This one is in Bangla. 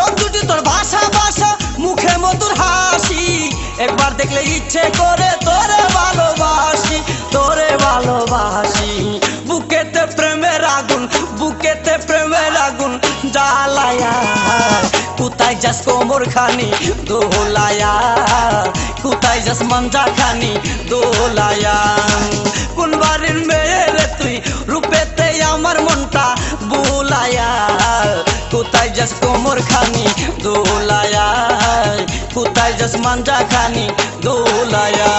চোখ দুটি তোর ভাষা ভাষা, মুখে মধুর হাসি, একবার দেখলে ইচ্ছে করে তোরে ভালোবাসি, তোরে ভালোবাসি। বুকেতে প্রেমের আগুন, বুকেতে প্রেমের আগুন জ্বালায়া, কোথায় যাস কোমর খানি দোলায়া, কোথায় যাস মঞ্জা খানি দোলায়া। কোন বাড়ির মেয়ে রে তুই, রূপেতে আমার মনটা বুলায়া, কোথায় যাস কোমর খানি দোলায়া, কোথায় যাস মঞ্জা খানি দোলায়া।